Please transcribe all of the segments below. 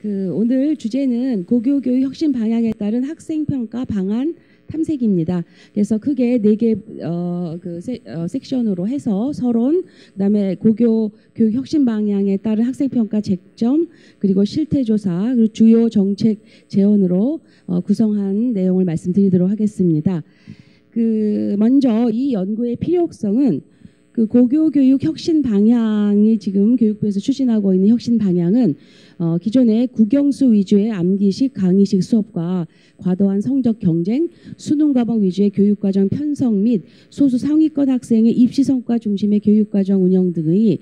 오늘 주제는 고교교육 혁신 방향에 따른 학생평가 방안 탐색입니다. 그래서 크게 4개 섹션으로 해서 서론, 그다음에 고교 교육 혁신 방향에 따른 학생평가 쟁점, 그리고 실태조사, 그리고 주요 정책 제언으로 구성한 내용을 말씀드리도록 하겠습니다. 먼저 이 연구의 필요성은 고교 교육 혁신 방향이 지금 교육부에서 추진하고 있는 혁신 방향은 기존의 국영수 위주의 암기식, 강의식 수업과 과도한 성적 경쟁, 수능 과목 위주의 교육과정 편성 및 소수 상위권 학생의 입시 성과 중심의 교육과정 운영 등의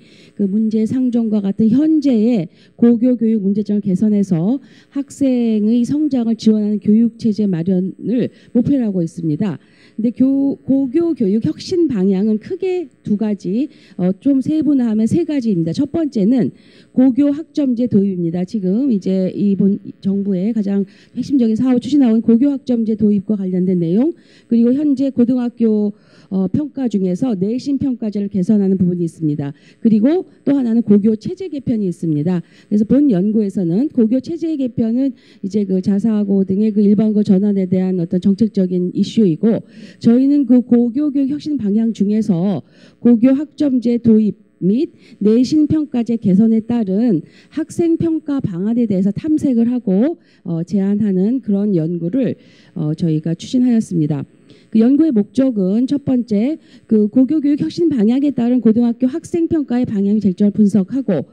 문제 상정과 같은 현재의 고교 교육 문제점을 개선해서 학생의 성장을 지원하는 교육체제 마련을 목표로 하고 있습니다. 근데 고교 교육 혁신 방향은 크게 2가지, 좀 세분화하면 3가지입니다. 첫 번째는 고교 학점제 도입입니다. 지금 이제 이번 정부의 가장 핵심적인 사업을 추진하고 있는 고교 학점제 도입과 관련된 내용, 그리고 현재 고등학교 평가 중에서 내신 평가제를 개선하는 부분이 있습니다. 그리고 또 하나는 고교 체제 개편이 있습니다. 그래서 본 연구에서는 고교 체제 개편은 이제 자사고 등의 일반고 전환에 대한 어떤 정책적인 이슈이고, 저희는 고교 교육 혁신 방향 중에서 고교 학점제 도입 및 내신 평가제 개선에 따른 학생 평가 방안에 대해서 탐색을 하고 제안하는 그런 연구를 저희가 추진하였습니다. 연구의 목적은 첫 번째, 고교 교육 혁신 방향에 따른 고등학교 학생 평가의 방향 쟁점을 분석하고,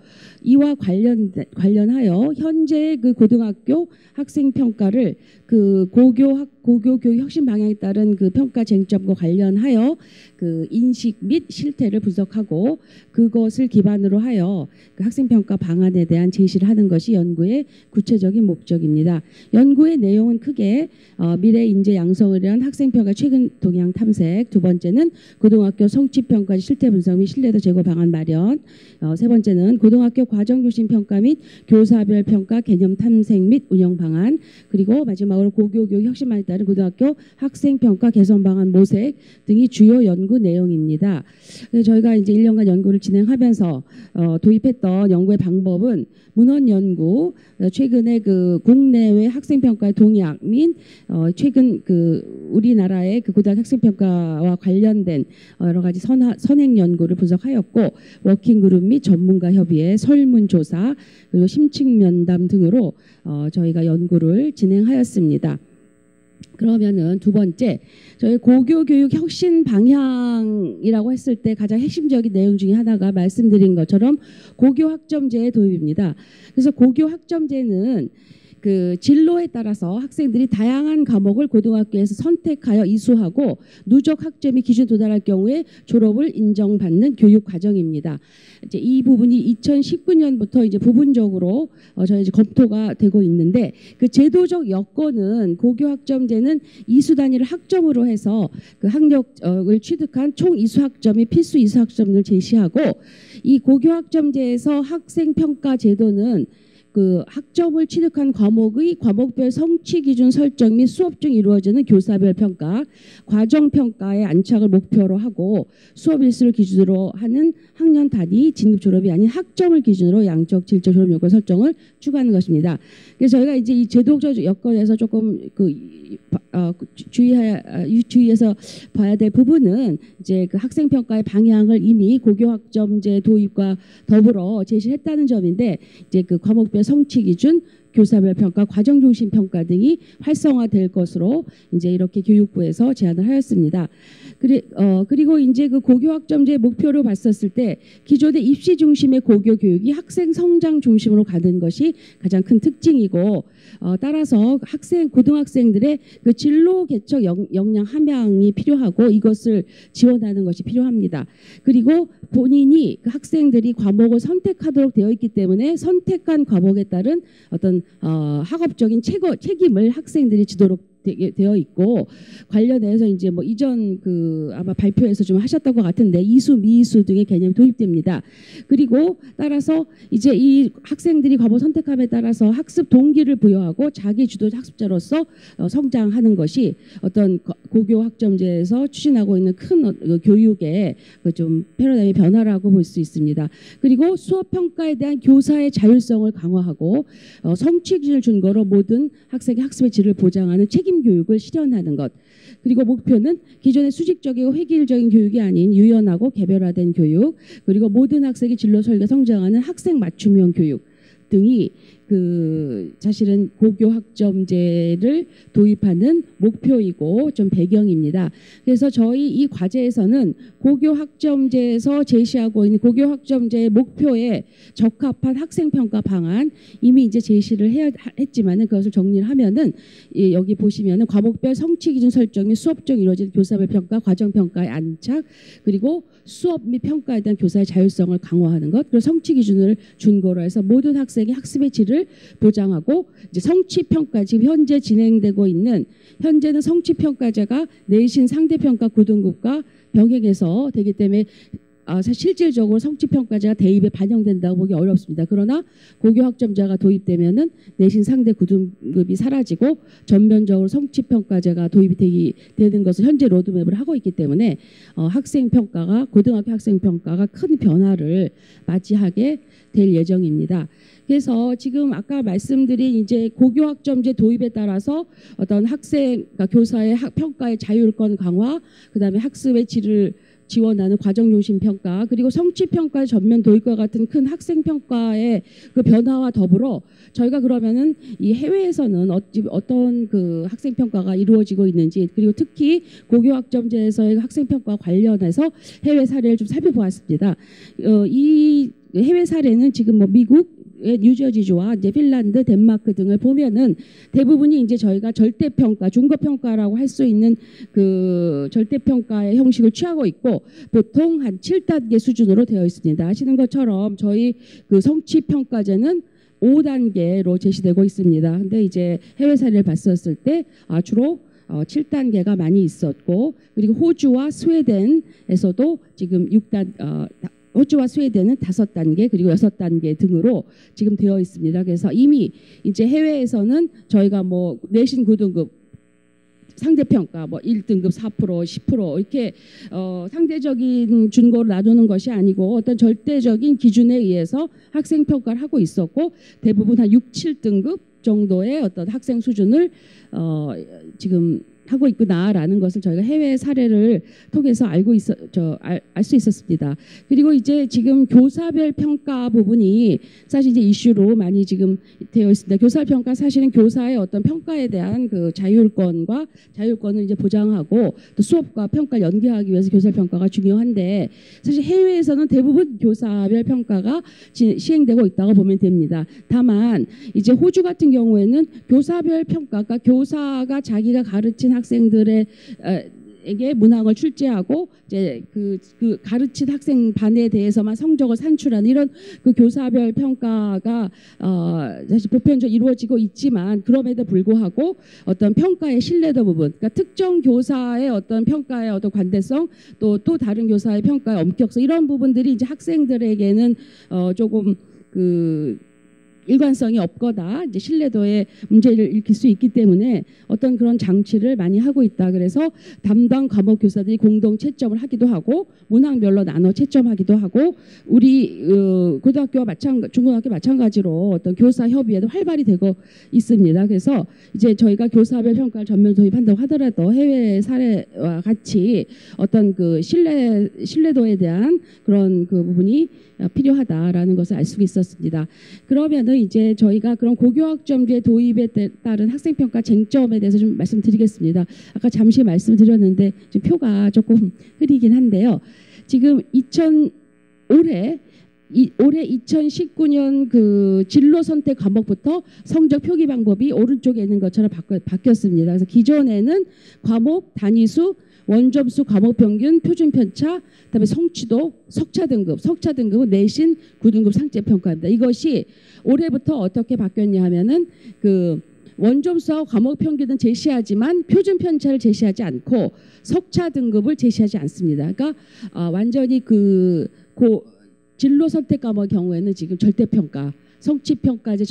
이와 관련하여 현재 고등학교 학생 평가를 고교 교육 혁신 방향에 따른 평가 쟁점과 관련하여 인식 및 실태를 분석하고, 그것을 기반으로 하여 학생 평가 방안에 대한 제시를 하는 것이 연구의 구체적인 목적입니다. 연구의 내용은 크게 미래 인재 양성을 위한 학생 평가 최근 동향 탐색, 2번째는 고등학교 성취 평가 실태 분석 및 신뢰도 제고 방안 마련, 3번째는 고등학교 과정 중심 평가 및 교사별 평가 개념 탐색 및 운영 방안, 그리고 마지막으로 고교 교육 혁신 방향에 따른 고등학교 학생 평가 개선 방안 모색 등이 주요 연구 내용입니다. 저희가 이제 1년간 연구를 진행하면서 도입했던 연구의 방법은 문헌 연구, 최근에 국내외 학생 평가의 동향 및 최근 우리나라의 고등학교 학생 평가와 관련된 여러 가지 선행 연구를 분석하였고, 워킹 그룹 및 전문가 협의회, 설문조사, 그리고 심층 면담 등으로 저희가 연구를 진행하였습니다. 그러면은 2번째, 저희 고교 교육 혁신 방향이라고 했을 때 가장 핵심적인 내용 중에 하나가 말씀드린 것처럼 고교 학점제의 도입입니다. 그래서 고교 학점제는 진로에 따라서 학생들이 다양한 과목을 고등학교에서 선택하여 이수하고 누적 학점이 기준 도달할 경우에 졸업을 인정받는 교육 과정입니다. 이제 이 부분이 2019년부터 이제 부분적으로 저희 이제 검토가 되고 있는데, 제도적 여건은 고교 학점제는 이수 단위를 학점으로 해서 학력을 취득한 총 이수 학점이 필수 이수 학점을 제시하고, 이 고교 학점제에서 학생 평가 제도는 학점을 취득한 과목의 과목별 성취 기준 설정 및 수업 중 이루어지는 교사별 평가, 과정 평가의 안착을 목표로 하고, 수업 일수를 기준으로 하는 학년 단위 진급 졸업이 아닌 학점을 기준으로 양적 질적 졸업 요건 설정을 추구하는 것입니다. 그래서 저희가 이제 이 제도적 여건에서 조금 주의해서 봐야 될 부분은 이제 학생 평가의 방향을 이미 고교 학점제 도입과 더불어 제시했다는 점인데, 이제 과목별 성취 기준, 교사별 평가, 과정 중심 평가 등이 활성화될 것으로 이제 이렇게 교육부에서 제안을 하였습니다. 그리고 이제 고교 학점제 목표로 봤었을 때 기존의 입시 중심의 고교 교육이 학생 성장 중심으로 가는 것이 가장 큰 특징이고, 따라서 고등학생들의 진로 개척 역량 함양이 필요하고, 이것을 지원하는 것이 필요합니다. 그리고 본인이 학생들이 과목을 선택하도록 되어 있기 때문에 선택한 과목에 따른 어떤 학업적인 책임을 학생들이 지도록 되어 있고, 관련해서 이제 이전 아마 발표에서 좀 하셨던 것 같은데 이수 미이수 등의 개념이 도입됩니다. 그리고 따라서 이제 이 학생들이 과목 선택함에 따라서 학습 동기를 부여하고 자기 주도 학습자로서 성장하는 것이 어떤 고교 학점제에서 추진하고 있는 큰 교육의 좀 패러다임의 변화라고 볼 수 있습니다. 그리고 수업 평가에 대한 교사의 자율성을 강화하고 성취 기준을 준거로 모든 학생의 학습의 질을 보장하는 책임 교육을 실현하는 것. 그리고 목표는 기존의 수직적이고 획일적인 교육이 아닌 유연하고 개별화된 교육, 그리고 모든 학생이 진로 설계 성장하는 학생 맞춤형 교육 등이 사실은 고교 학점제를 도입하는 목표이고 좀 배경입니다. 그래서 저희 이 과제에서는 고교 학점제에서 제시하고 있는 고교 학점제의 목표에 적합한 학생 평가 방안 이미 이제 제시를 했지만은 그것을 정리를 하면은 여기 보시면은 과목별 성취 기준 설정 및 수업 중 이루어진 교사별 평가, 과정 평가의 안착, 그리고 수업 및 평가에 대한 교사의 자율성을 강화하는 것, 그리고 성취 기준을 준거로 해서 모든 학생이 학습의 질을 보장하고 이제 성취 평가 지금 현재 진행되고 있는 현재는 성취 평가제가 내신 상대 평가 고등급과 병행해서 되기 때문에 사실 실질적으로 성취 평가제가 대입에 반영된다고 보기 어렵습니다. 그러나 고교 학점제가 도입되면은 내신 상대 고등급이 사라지고 전면적으로 성취 평가제가 도입이 되는 것을 현재 로드맵을 하고 있기 때문에 학생 평가가 고등학교 학생 평가가 큰 변화를 맞이하게 될 예정입니다. 그래서 지금 아까 말씀드린 이제 고교 학점제 도입에 따라서 어떤 학생, 그러니까 교사의 평가의 자율권 강화, 그다음에 학습의 질을 지원하는 과정 중심 평가, 그리고 성취 평가의 전면 도입과 같은 큰 학생 평가의 그 변화와 더불어 저희가 그러면은 이 해외에서는 어떤 그 학생 평가가 이루어지고 있는지, 그리고 특히 고교 학점제에서의 학생 평가 관련해서 해외 사례를 좀 살펴보았습니다. 이 해외 사례는 지금 뭐 미국 뉴저지주와 이제 핀란드, 덴마크 등을 보면은 대부분이 이제 저희가 절대평가, 중거평가라고 할 수 있는 그 절대평가의 형식을 취하고 있고 보통 한 7단계 수준으로 되어 있습니다. 아시는 것처럼 저희 그 성취평가제는 5단계로 제시되고 있습니다. 근데 이제 해외 사례를 봤었을 때 주로 7단계가 많이 있었고, 그리고 호주와 스웨덴에서도 지금 호주와 스웨덴은 5단계 그리고 6단계 등으로 지금 되어 있습니다. 그래서 이미 이제 해외에서는 저희가 뭐 내신 고등급 상대평가 뭐 1등급 4%, 10% 이렇게 상대적인 준거를 나누는 것이 아니고 어떤 절대적인 기준에 의해서 학생 평가를 하고 있었고 대부분 한 6, 7등급 정도의 어떤 학생 수준을 지금 하고 있구나라는 것을 저희가 해외 사례를 통해서 알 수 있었습니다. 그리고 이제 지금 교사별 평가 부분이 사실 이제 이슈로 많이 지금 되어 있습니다. 교사 평가 사실은 교사의 어떤 평가에 대한 그 자율권을 이제 보장하고 또 수업과 평가를 연계하기 위해서 교사 평가가 중요한데 사실 해외에서는 대부분 교사별 평가가 시행되고 있다고 보면 됩니다. 다만 이제 호주 같은 경우에는 교사별 평가가 교사가 자기가 가르친 학생들에게 문항을 출제하고 이제 그 가르친 학생 반에 대해서만 성적을 산출하는 이런 그 교사별 평가가 사실 보편적으로 이루어지고 있지만 그럼에도 불구하고 어떤 평가의 신뢰도 부분, 그러니까 특정 교사의 어떤 평가의 어떤 관대성 또 다른 교사의 평가의 엄격성 이런 부분들이 이제 학생들에게는 조금 일관성이 없거나 이제 신뢰도에 문제를 일으킬 수 있기 때문에 어떤 그런 장치를 많이 하고 있다. 그래서 담당 과목 교사들이 공동 채점을 하기도 하고 문항별로 나눠 채점하기도 하고 우리 고등학교와 중고등학교 마찬가지로 어떤 교사 협의회도 활발히 되고 있습니다. 그래서 이제 저희가 교사별 평가를 전면 도입한다고 하더라도 해외 사례와 같이 어떤 그 신뢰도에 대한 그런 그 부분이 필요하다라는 것을 알 수 있었습니다. 그러면은 이제 저희가 그런 고교학점제 도입에 따른 학생평가 쟁점에 대해서 좀 말씀드리겠습니다. 아까 잠시 말씀드렸는데 지금 표가 조금 흐리긴 한데요. 지금 올해 2019년 그 진로 선택 과목부터 성적 표기 방법이 오른쪽에 있는 것처럼 바뀌었습니다. 그래서 기존에는 과목 단위수 원점수, 과목 평균, 표준 편차, 그다음에 성취도, 석차 등급은 내신 9등급 상체 평가입니다. 이것이 올해부터 어떻게 바뀌었냐 하면은 그 원점수와 과목 평균은 제시하지만 표준 편차를 제시하지 않고 석차 등급을 제시하지 않습니다. 그러니까 완전히 진로 선택 과목 경우에는 지금 절대 평가, 성취 평가제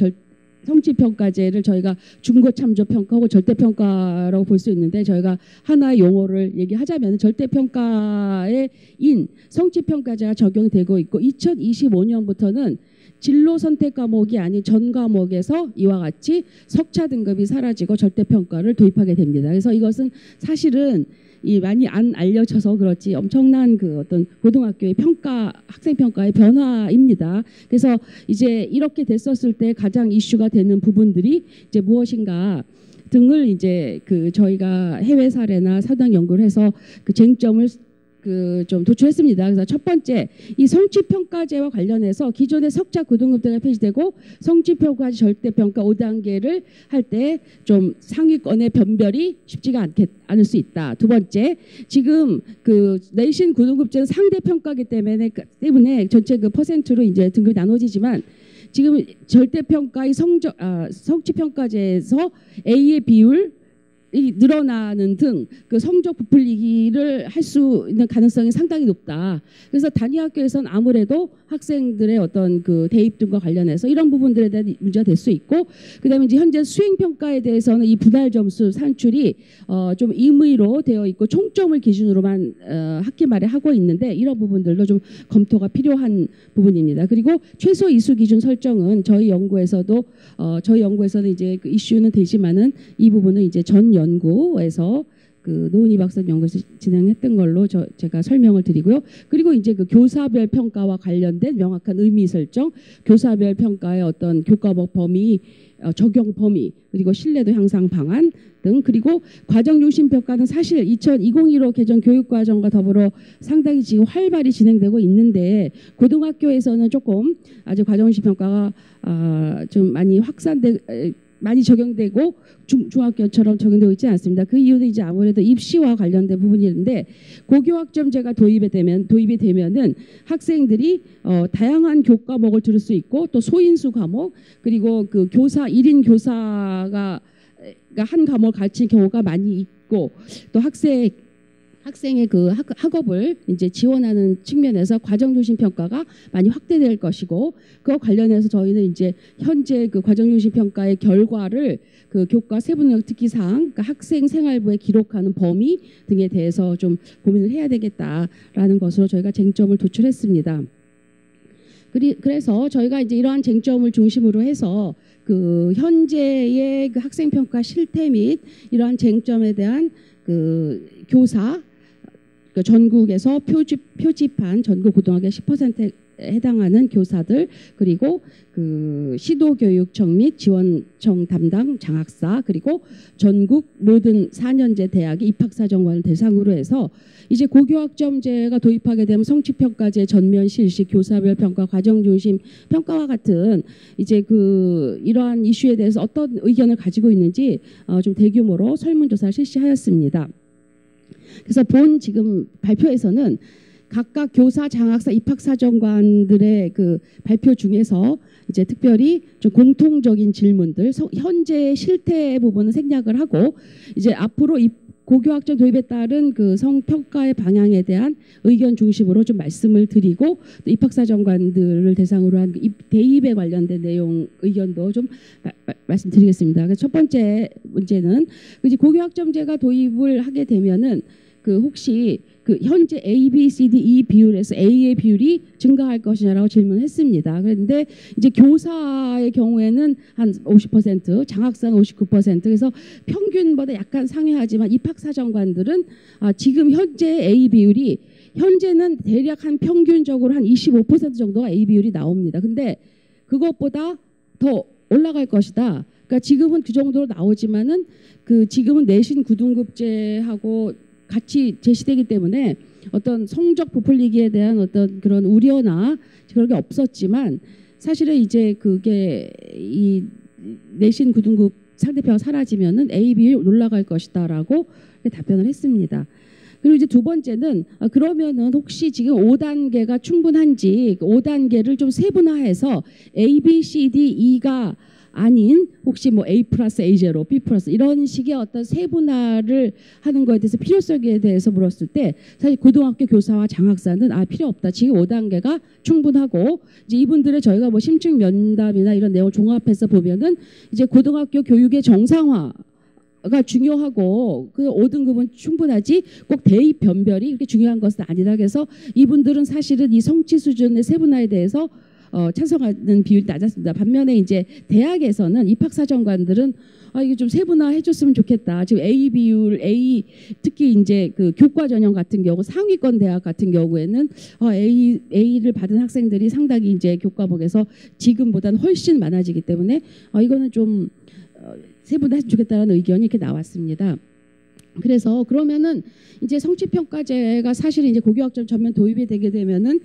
성취평가제를 저희가 중고참조평가하고 절대평가라고 볼 수 있는데, 저희가 하나의 용어를 얘기하자면 절대평가의 성취평가제가 적용되고 있고, 2025년부터는 진로 선택 과목이 아닌 전 과목에서 이와 같이 석차 등급이 사라지고 절대평가를 도입하게 됩니다. 그래서 이것은 사실은 많이 안 알려져서 그렇지 엄청난 그 어떤 고등학교의 학생 평가의 변화입니다. 그래서 이제 이렇게 됐었을 때 가장 이슈가 되는 부분들이 이제 무엇인가 등을 이제 그 저희가 해외 사례나 사당 연구를 해서 그 쟁점을 좀 도출했습니다. 그래서 첫 번째, 이 성취평가제와 관련해서 기존의 석차 고등급제가 폐지되고 성취평가제 절대평가 5단계를 할 때 좀 상위권의 변별이 쉽지가 않을 수 있다. 두 번째, 지금 그 내신 고등급제는 상대평가기 때문에 전체 그 퍼센트로 이제 등급이 나눠지지만, 지금 절대평가의 성취평가제에서 A의 비율 늘어나는 등 그 성적 부풀리기를 할 수 있는 가능성이 상당히 높다. 그래서 단위 학교에서는 아무래도 학생들의 어떤 그 대입 등과 관련해서 이런 부분들에 대한 문제가 될 수 있고, 그다음에 이제 현재 수행 평가에 대해서는 이 분할 점수 산출이 좀 임의로 되어 있고 총점을 기준으로만 학기 말에 하고 있는데, 이런 부분들도 좀 검토가 필요한 부분입니다. 그리고 최소 이수 기준 설정은 저희 연구에서는 이제 그 이슈는 되지만은 이 부분은 이제 전 연구에서 그 노은희 박사님 연구에서 진행했던 걸로 제가 설명을 드리고요. 그리고 이제 그 교사별 평가와 관련된 명확한 의미 설정, 교사별 평가의 어떤 교과목 범위, 적용 범위, 그리고 신뢰도 향상 방안 등, 그리고 과정 중심 평가는 사실 2015 개정 교육과정과 더불어 상당히 지금 활발히 진행되고 있는데, 고등학교에서는 조금 아직 과정 중심 평가가 좀 많이 적용되고 중학교처럼 적용되고 있지 않습니다. 그 이유는 이제 아무래도 입시와 관련된 부분인데, 고교학점제가 도입이 되면은 학생들이 다양한 교과목을 들을 수 있고, 또 소인수 과목, 그리고 그 교사 1인 교사가 한 과목을 가르치는 경우가 많이 있고, 또 학생의 그 학업을 이제 지원하는 측면에서 과정 중심 평가가 많이 확대될 것이고, 그와 관련해서 저희는 이제 현재 그 과정 중심 평가의 결과를 그 교과 세부능력 특기사항, 그러니까 학생 생활부에 기록하는 범위 등에 대해서 좀 고민을 해야 되겠다라는 것으로 저희가 쟁점을 도출했습니다. 그래서 저희가 이제 이러한 쟁점을 중심으로 해서 그 현재의 그 학생 평가 실태 및 이러한 쟁점에 대한 그 교사, 그 전국에서 표집한 전국 고등학교 10%에 해당하는 교사들, 그리고 그 시도교육청 및 지원청 담당 장학사, 그리고 전국 모든 4년제 대학의 입학사정관을 대상으로 해서 이제 고교학점제가 도입하게 되면 성취평가제 전면 실시, 교사별 평가, 과정 중심 평가와 같은 이제 그 이러한 이슈에 대해서 어떤 의견을 가지고 있는지 좀 대규모로 설문조사를 실시하였습니다. 그래서 본 지금 발표에서는 각각 교사, 장학사, 입학사정관들의 그 발표 중에서 이제 특별히 좀 공통적인 질문들, 현재 실태 부분은 생략을 하고, 이제 앞으로 고교학점 도입에 따른 그 성평가의 방향에 대한 의견 중심으로 좀 말씀을 드리고, 또 입학사정관들을 대상으로 한 대입에 관련된 내용 의견도 좀 말씀드리겠습니다. 그래서 첫 번째 문제는 이제 고교학점제가 도입을 하게 되면은 그 혹시 그 현재 A, B, C, D, E 비율에서 A의 비율이 증가할 것이냐라고 질문했습니다. 그런데 이제 교사의 경우에는 한 50%, 장학사는 59%, 그래서 평균보다 약간 상회하지만 입학사정관들은 지금 현재 A 비율이 현재는 대략 한 평균적으로 한 25% 정도가 A 비율이 나옵니다. 근데 그것보다 더 올라갈 것이다. 그러니까 지금은 그 정도로 나오지만은 그 지금은 내신 구등급제하고 같이 제시되기 때문에 어떤 성적 부풀리기에 대한 어떤 그런 우려나 그런 게 없었지만, 사실은 이제 그게 이 내신 구등급 상대평가 사라지면은 A 비율 올라갈 것이다라고 답변을 했습니다. 그리고 이제 두 번째는 그러면은 혹시 지금 5단계가 충분한지 5단계를 좀 세분화해서 A, B, C, D, E가 아닌 혹시 뭐 A 플러스 A 제로, B 플러스 이런 식의 어떤 세분화를 하는 거에 대해서 필요성에 대해서 물었을 때 사실 고등학교 교사와 장학사는 필요 없다. 지금 5단계가 충분하고 이제 이분들의 저희가 뭐 심층 면담이나 이런 내용을 종합해서 보면은 이제 고등학교 교육의 정상화가 중요하고 그 5등급은 충분하지 꼭 대입 변별이 그렇게 중요한 것은 아니다. 그래서 이분들은 사실은 이 성취 수준의 세분화에 대해서 찬성하는 비율이 낮았습니다. 반면에 이제 대학에서는 입학사정관들은 이게 좀 세분화해 줬으면 좋겠다. 지금 A 비율, A 특히 이제 그 교과 전형 같은 경우 상위권 대학 같은 경우에는 A를 받은 학생들이 상당히 이제 교과목에서 지금보다는 훨씬 많아지기 때문에 이거는 좀 세분화했으면 좋겠다는 의견이 이렇게 나왔습니다. 그래서 그러면은 이제 성취평가제가 사실 이제 고교학점 전면 도입이 되게 되면은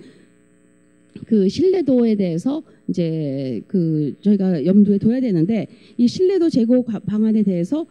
그 신뢰도에 대해서 이제 그 저희가 염두에 둬야 되는데 이 신뢰도 제고 방안에 대해서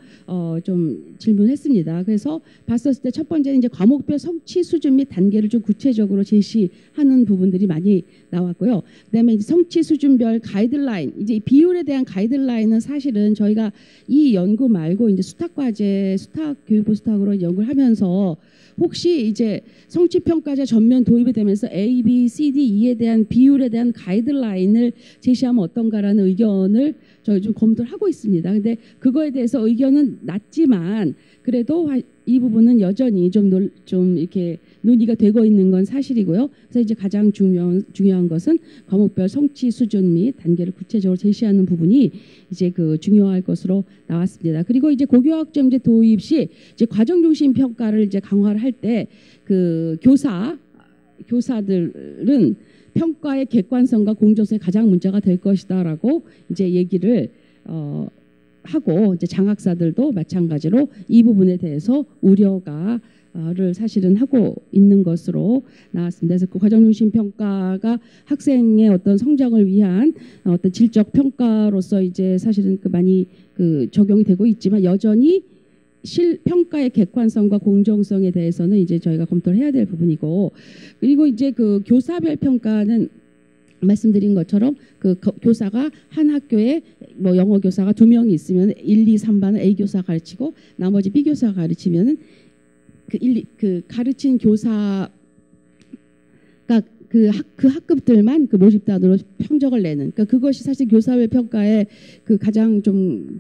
좀 질문했습니다. 그래서 봤었을 때 첫 번째는 이제 과목별 성취 수준 및 단계를 좀 구체적으로 제시하는 부분들이 많이 나왔고요. 그다음에 이제 성취 수준별 가이드라인, 이제 비율에 대한 가이드라인은 사실은 저희가 이 연구 말고 이제 수탁과제, 수탁교육부 수탁으로 연구를 하면서 혹시 이제 성취평가제 전면 도입이 되면서 A, B, C, D, E에 대한 비율에 대한 가이드라인을 제시하면 어떤가라는 의견을 저희 좀 검토를 하고 있습니다. 근데 그거에 대해서 의견은 낮지만 그래도 이 부분은 여전히 좀 이렇게 논의가 되고 있는 건 사실이고요. 그래서 이제 가장 중요한 것은 과목별 성취 수준 및 단계를 구체적으로 제시하는 부분이 이제 그 중요할 것으로 나왔습니다. 그리고 이제 고교학점제 도입 시 이제 과정 중심 평가를 이제 강화를 할 때 그 교사들은 평가의 객관성과 공정성이 가장 문제가 될 것이다라고 이제 얘기를 하고 이제 장학사들도 마찬가지로 이 부분에 대해서 우려를 사실은 하고 있는 것으로 나왔습니다. 그래서 그 과정 중심 평가가 학생의 어떤 성장을 위한 어떤 질적 평가로서 이제 사실은 많이 적용이 되고 있지만 여전히 평가의 객관성과 공정성에 대해서는 이제 저희가 검토를 해야 될 부분이고, 그리고 이제 그 교사별 평가는 말씀드린 것처럼 그 교사가 한 학교에 뭐 영어 교사가 2명이 있으면 1, 2, 3반을 A 교사가 가르치고 나머지 B 교사가 가르치면은 그 가르친 교사가 그 학급들만 그 모집단으로 평적을 내는, 그러니까 그것이 사실 교사별 평가의 그 가장 좀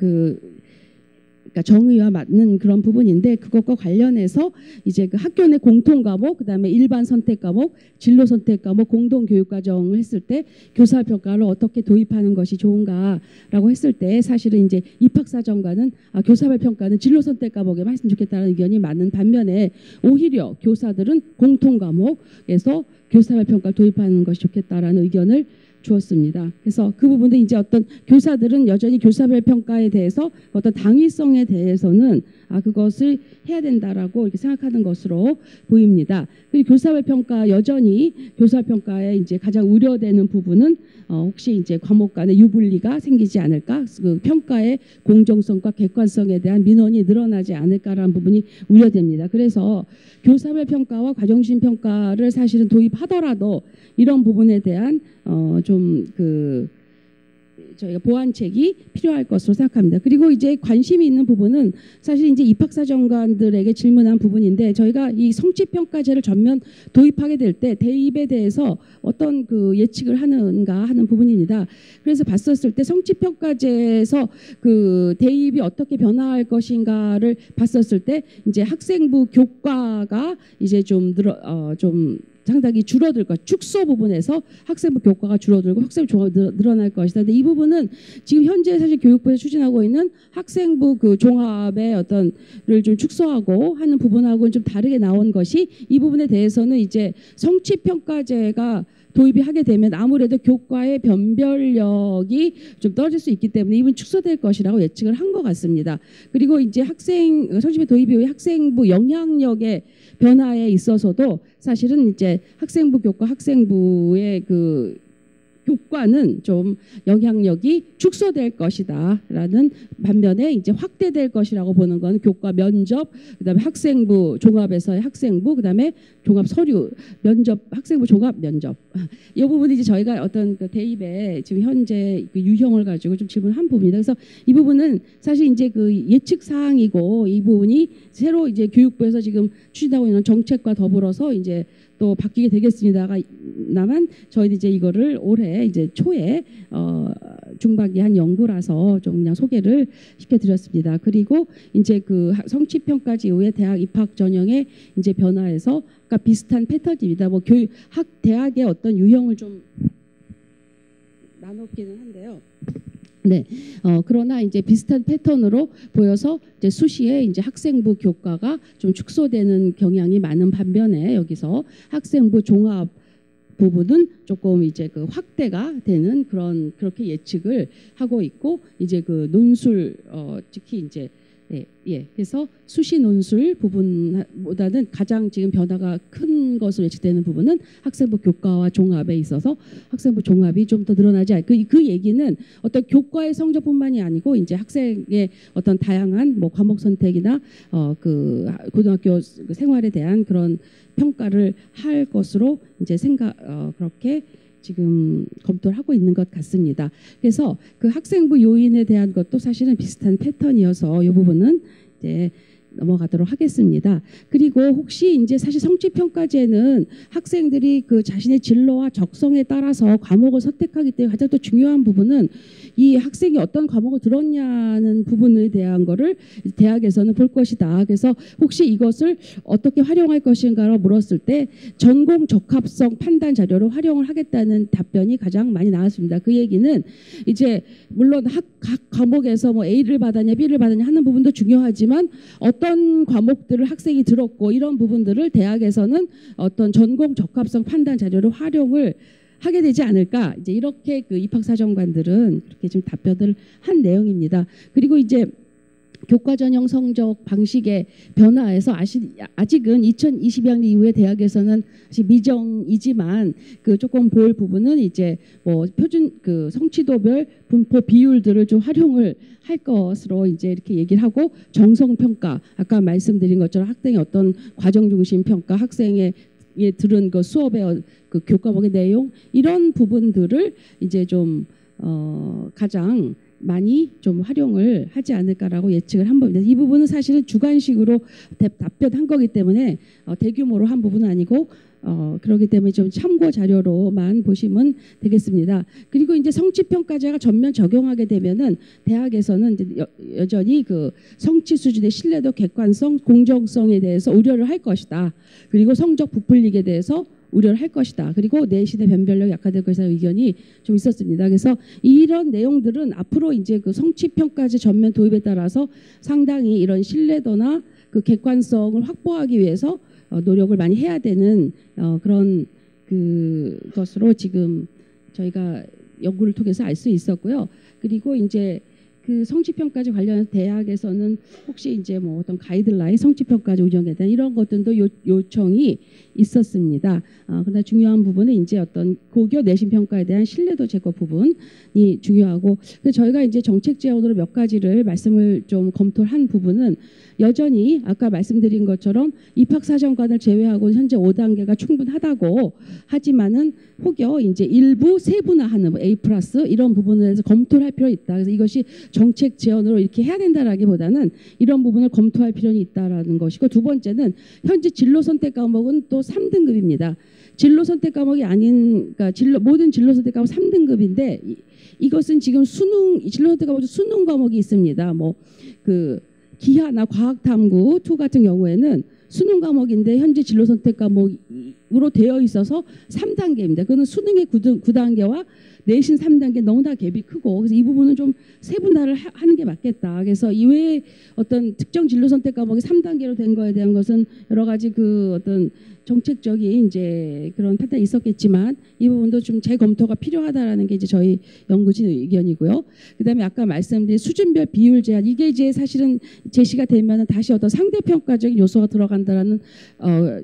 그러니까 정의와 맞는 그런 부분인데, 그것과 관련해서 이제 그 학교 내 공통 과목, 그다음에 일반 선택 과목, 진로 선택 과목, 공동 교육 과정을 했을 때 교사 평가를 어떻게 도입하는 것이 좋은가라고 했을 때 사실은 이제 입학사정관은 교사별 평가는 진로 선택 과목에만 했으면 좋겠다는 의견이 많은 반면에 오히려 교사들은 공통 과목에서 교사별 평가를 도입하는 것이 좋겠다라는 의견을 주었습니다. 그래서 그 부분도 이제 어떤 교사들은 여전히 교사별 평가에 대해서 어떤 당위성에 대해서는 그것을 해야 된다라고 이렇게 생각하는 것으로 보입니다. 그리고 교사별 평가, 여전히 교사 평가에 이제 가장 우려되는 부분은 혹시 이제 과목 간의 유불리가 생기지 않을까, 그 평가의 공정성과 객관성에 대한 민원이 늘어나지 않을까라는 부분이 우려됩니다. 그래서 교사별 평가와 과정중 평가를 사실은 도입하더라도 이런 부분에 대한 저희가 보완책이 필요할 것으로 생각합니다. 그리고 이제 관심이 있는 부분은 사실 이제 입학사정관들에게 질문한 부분인데, 저희가 이 성취평가제를 전면 도입하게 될 때 대입에 대해서 어떤 그 예측을 하는가 하는 부분입니다. 그래서 봤었을 때 성취평가제에서 그 대입이 어떻게 변화할 것인가를 봤었을 때 이제 학생부 교과가 이제 좀 상당히 줄어들 것, 축소 부분에서 학생부 교과가 줄어들고 학생부 종합이 늘어날 것이다. 근데 이 부분은 지금 현재 사실 교육부에서 추진하고 있는 학생부 그 종합의 어떤를 좀 축소하고 하는 부분하고는 좀 다르게 나온 것이, 이 부분에 대해서는 이제 성취평가제가 도입이 하게 되면 아무래도 교과의 변별력이 좀 떨어질 수 있기 때문에 이분 축소될 것이라고 예측을 한 것 같습니다. 그리고 이제 성취평가 도입 이후에 학생부 영향력의 변화에 있어서도 사실은 이제 학생부 교과, 학생부의 그 교과는 좀 영향력이 축소될 것이다라는 반면에 이제 확대될 것이라고 보는 건 교과 면접, 그다음에 학생부 종합에서의 학생부, 그다음에 종합 서류 면접, 학생부 종합 면접. 이 부분이 이제 저희가 어떤 그 대입에 지금 현재 그 유형을 가지고 좀 질문한 부분입니다. 그래서 이 부분은 사실 이제 그 예측 사항이고 이 부분이 새로 이제 교육부에서 지금 추진하고 있는 정책과 더불어서 이제 또 바뀌게 되겠습니다만 저희는 이제 이거를 올해 이제 초에 중반기에 한 연구라서 좀 그냥 소개를 시켜드렸습니다. 그리고 이제 그 성취평가제 이후에 대학 입학 전형의 이제 변화에서 아까 비슷한 패턴입니다. 뭐 대학의 어떤 유형을 좀 나눴기는 한데요. 네, 그러나 이제 비슷한 패턴으로 보여서 이제 수시에 이제 학생부 교과가 좀 축소되는 경향이 많은 반면에 여기서 학생부 종합 부분은 조금 이제 그 확대가 되는 그렇게 예측을 하고 있고 이제 그 논술 특히 이제 그래서 수시 논술 부분보다는 가장 지금 변화가 큰 것으로 예측되는 부분은 학생부 교과와 종합에 있어서 학생부 종합이 좀 더 늘어나지 않을까. 그 얘기는 어떤 교과의 성적뿐만이 아니고 이제 학생의 어떤 다양한 뭐 과목 선택이나 그 고등학교 생활에 대한 그런 평가를 할 것으로 이제 그렇게 지금 검토를 하고 있는 것 같습니다. 그래서 그 학생부 요인에 대한 것도 사실은 비슷한 패턴이어서 이 부분은 이제 넘어가도록 하겠습니다. 그리고 혹시 이제 사실 성취평가제는 학생들이 그 자신의 진로와 적성에 따라서 과목을 선택하기 때문에 가장 또 중요한 부분은 이 학생이 어떤 과목을 들었냐는 부분에 대한 거를 대학에서는 볼 것이다. 그래서 혹시 이것을 어떻게 활용할 것인가로 물었을 때 전공 적합성 판단 자료로 활용을 하겠다는 답변이 가장 많이 나왔습니다. 그 얘기는 이제 물론 각 과목에서 뭐 A를 받았냐 B를 받았냐 하는 부분도 중요하지만 어떤 과목들을 학생이 들었고 이런 부분들을 대학에서는 어떤 전공 적합성 판단 자료로 활용을 하게 되지 않을까 이제 이렇게 그 입학사정관들은 그렇게 좀 답변을 한 내용입니다. 그리고 이제 교과 전형 성적 방식의 변화에서 아직은 2022학년 이후에 대학에서는 사실 미정이지만 그 조금 볼 부분은 이제 뭐 표준 그 성취도별 분포 비율들을 좀 활용을 할 것으로 이제 이렇게 얘기를 하고 정성 평가 아까 말씀드린 것처럼 학생의 어떤 과정 중심 평가 학생의 들은 그 수업의 그 교과목의 내용 이런 부분들을 이제 좀 가장 많이 좀 활용을 하지 않을까라고 예측을 한 겁니다. 이 부분은 사실은 주관식으로 답변한 거기 때문에 대규모로 한 부분은 아니고 그렇기 때문에 좀 참고 자료로만 보시면 되겠습니다. 그리고 이제 성취평가제가 전면 적용하게 되면은 대학에서는 이제 여전히 그 성취 수준의 신뢰도, 객관성, 공정성에 대해서 우려를 할 것이다. 그리고 성적 부풀리게 대해서 우려를 할 것이다. 그리고 내신의 변별력이 약화될 것이라는 의견이 좀 있었습니다. 그래서 이런 내용들은 앞으로 이제 그 성취평가제 전면 도입에 따라서 상당히 이런 신뢰도나 그 객관성을 확보하기 위해서 노력을 많이 해야 되는 그런 것으로 지금 저희가 연구를 통해서 알 수 있었고요. 그리고 이제 그 성취평가제 관련해서 대학에서는 혹시 이제 뭐 어떤 가이드라인 성취평가제 운영에 대한 이런 것들도 요청이 있었습니다. 그러나 중요한 부분은 이제 어떤 고교 내신 평가에 대한 신뢰도 제고 부분이 중요하고 저희가 이제 정책 제안으로 몇 가지를 말씀을 좀 검토를 한 부분은 여전히 아까 말씀드린 것처럼 입학사정관을 제외하고 현재 5단계가 충분하다고 하지만은 혹여 이제 일부 세분화하는 A+ 이런 부분에 대해서 검토를 할 필요가 있다. 그래서 이것이 정책 제언으로 이렇게 해야 된다라기보다는 이런 부분을 검토할 필요는 있다라는 것이고 두 번째는 현재 진로 선택 과목은 또 3등급입니다. 진로 선택 과목이 아닌 그러니까 모든 진로 선택 과목 3등급인데 이것은 지금 진로 선택 과목 수능 과목이 있습니다. 뭐 그 기하나 과학탐구 2 같은 경우에는 수능 과목인데 현재 진로 선택 과목으로 되어 있어서 3단계입니다. 그거는 수능의 9단계와 내신 3단계 너무나 갭이 크고 그래서 이 부분은 좀 세분화를 하는 게 맞겠다. 그래서 이외에 어떤 특정 진로 선택 과목이 3단계로 된 거에 대한 것은 여러 가지 그 어떤 정책적인 이제 그런 판단이 있었겠지만 이 부분도 좀 재검토가 필요하다라는 게 이제 저희 연구진 의견이고요. 그다음에 아까 말씀드린 수준별 비율 제한 이게 이제 사실은 제시가 되면은 다시 어떤 상대평가적인 요소가 들어간다라는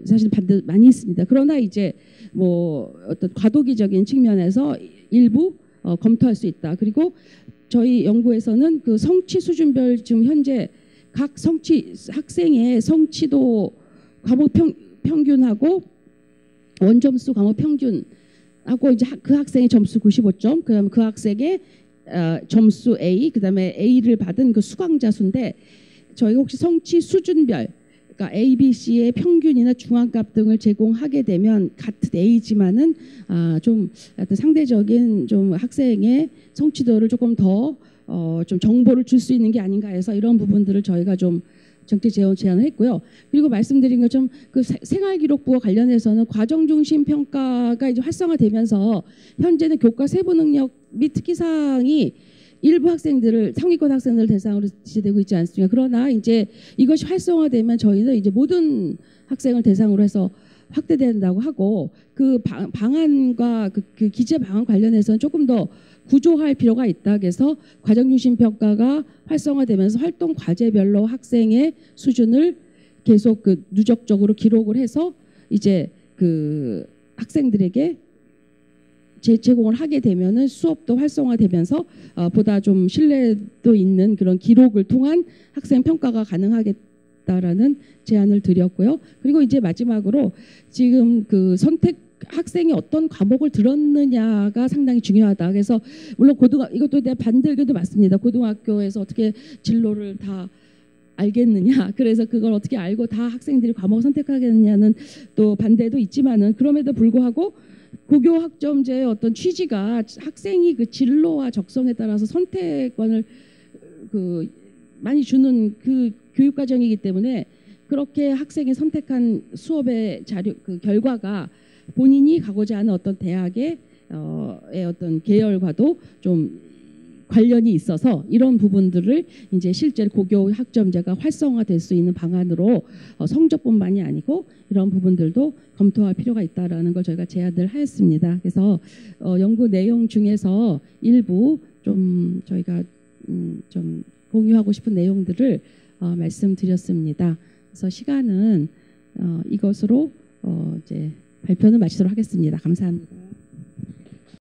사실 반대 많이 있습니다. 그러나 이제 뭐 어떤 과도기적인 측면에서 일부 검토할 수 있다. 그리고 저희 연구에서는 그 성취 수준별 지금 현재 각 성취 학생의 성취도 과목 평균하고 원점수 과목 평균하고 이제 그 학생의 점수 95점, 그다음에 그 학생의 점수 A, 그다음에 A를 받은 그 수강자 수인데 저희가 혹시 성취 수준별 그러니까 A, B, C의 평균이나 중앙값 등을 제공하게 되면 같은 A지만은 좀 상대적인 좀 학생의 성취도를 조금 더 좀 정보를 줄 수 있는 게 아닌가 해서 이런 부분들을 저희가 좀 정책 제안을 했고요. 그리고 말씀드린 것처럼 그 생활기록부와 관련해서는 과정 중심 평가가 이제 활성화되면서 현재는 교과 세부 능력 및 특기사항이 일부 학생들을 상위권 학생들 대상으로 지시되고 있지 않습니까? 그러나 이제 이것이 활성화되면 저희는 이제 모든 학생을 대상으로 해서 확대된다고 하고 그 방안과 그 기재 방안 관련해서는 조금 더 구조할 필요가 있다. 그래서 과정 중심 평가가 활성화되면서 활동 과제별로 학생의 수준을 계속 그 누적적으로 기록을 해서 이제 그 학생들에게 제공을 하게 되면은 수업도 활성화되면서 보다 좀 신뢰도 있는 그런 기록을 통한 학생 평가가 가능하겠다라는 제안을 드렸고요. 그리고 이제 마지막으로 지금 그 선택 학생이 어떤 과목을 들었느냐가 상당히 중요하다. 그래서 물론 이것도 내 반대의견도 맞습니다. 고등학교에서 어떻게 진로를 다 알겠느냐. 그래서 그걸 어떻게 알고 다 학생들이 과목을 선택하겠느냐는 또 반대도 있지만은 그럼에도 불구하고 고교 학점제의 어떤 취지가 학생이 그 진로와 적성에 따라서 선택권을 그 많이 주는 그 교육 과정이기 때문에 그렇게 학생이 선택한 수업의 자료 그 결과가 본인이 가고자 하는 어떤 대학의 어떤 계열과도 좀 관련이 있어서 이런 부분들을 이제 실제로 고교 학점제가 활성화될 수 있는 방안으로 성적뿐만이 아니고 이런 부분들도 검토할 필요가 있다라는 걸 저희가 제안을 하였습니다. 그래서 연구 내용 중에서 일부 좀 저희가 좀 공유하고 싶은 내용들을 말씀드렸습니다. 그래서 시간은 이것으로 이제 발표는 마치도록 하겠습니다. 감사합니다.